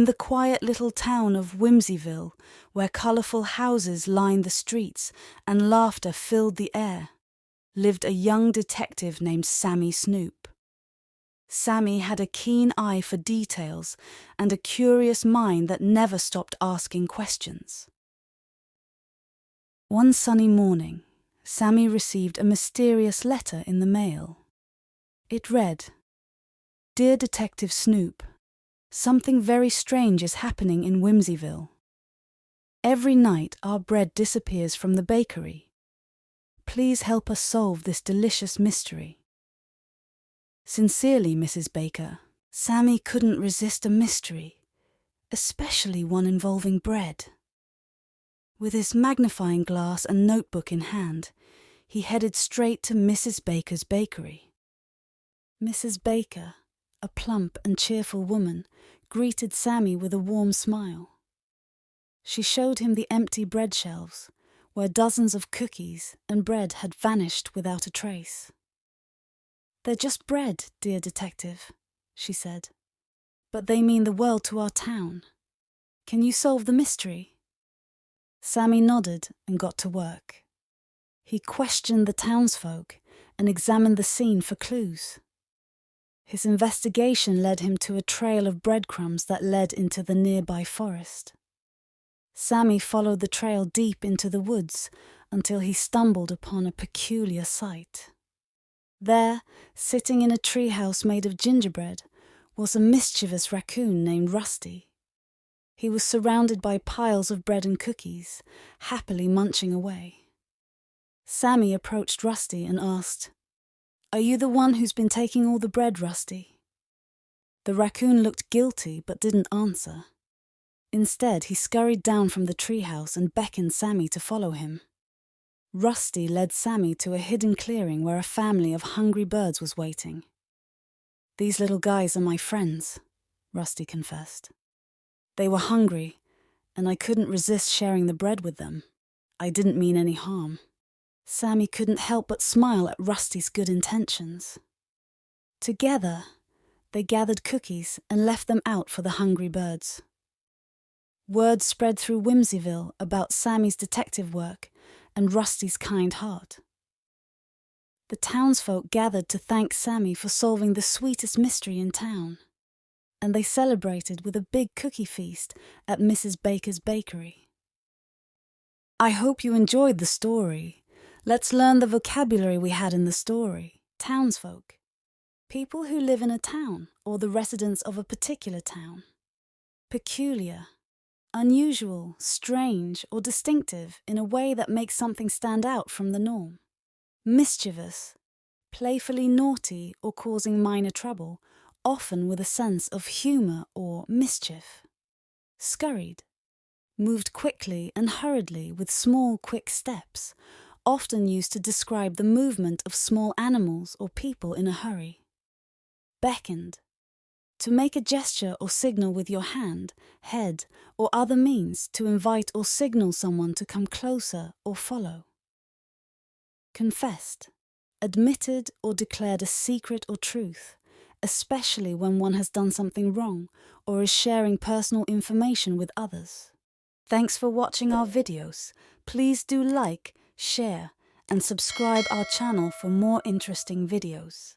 In the quiet little town of Whimsyville, where colourful houses lined the streets and laughter filled the air, lived a young detective named Sammy Snoop. Sammy had a keen eye for details and a curious mind that never stopped asking questions. One sunny morning, Sammy received a mysterious letter in the mail. It read, "Dear Detective Snoop, something very strange is happening in Whimsyville. Every night our bread disappears from the bakery. Please help us solve this delicious mystery. Sincerely, Mrs. Baker." Sammy couldn't resist a mystery, especially one involving bread. With his magnifying glass and notebook in hand, he headed straight to Mrs. Baker's bakery. Mrs. Baker, a plump and cheerful woman, greeted Sammy with a warm smile. She showed him the empty bread shelves, where dozens of cookies and bread had vanished without a trace. "They're just bread, dear detective," she said, "but they mean the world to our town. Can you solve the mystery?" Sammy nodded and got to work. He questioned the townsfolk and examined the scene for clues. His investigation led him to a trail of breadcrumbs that led into the nearby forest. Sammy followed the trail deep into the woods until he stumbled upon a peculiar sight. There, sitting in a treehouse made of gingerbread, was a mischievous raccoon named Rusty. He was surrounded by piles of bread and cookies, happily munching away. Sammy approached Rusty and asked, "Are you the one who's been taking all the bread, Rusty?" The raccoon looked guilty but didn't answer. Instead, he scurried down from the treehouse and beckoned Sammy to follow him. Rusty led Sammy to a hidden clearing where a family of hungry birds was waiting. "These little guys are my friends," Rusty confessed. "They were hungry, and I couldn't resist sharing the bread with them. I didn't mean any harm." Sammy couldn't help but smile at Rusty's good intentions. Together, they gathered cookies and left them out for the hungry birds. Word spread through Whimsyville about Sammy's detective work and Rusty's kind heart. The townsfolk gathered to thank Sammy for solving the sweetest mystery in town, and they celebrated with a big cookie feast at Mrs. Baker's bakery. I hope you enjoyed the story. Let's learn the vocabulary we had in the story. Townsfolk. People who live in a town or the residents of a particular town. Peculiar. Unusual, strange, or distinctive in a way that makes something stand out from the norm. Mischievous. Playfully naughty or causing minor trouble, often with a sense of humour or mischief. Scurried. Moved quickly and hurriedly with small, quick steps, often used to describe the movement of small animals or people in a hurry. Beckoned. To make a gesture or signal with your hand, head, or other means to invite or signal someone to come closer or follow. Confessed. Admitted or declared a secret or truth, especially when one has done something wrong or is sharing personal information with others. Thanks for watching our videos. Please do like, share, and subscribe our channel for more interesting videos.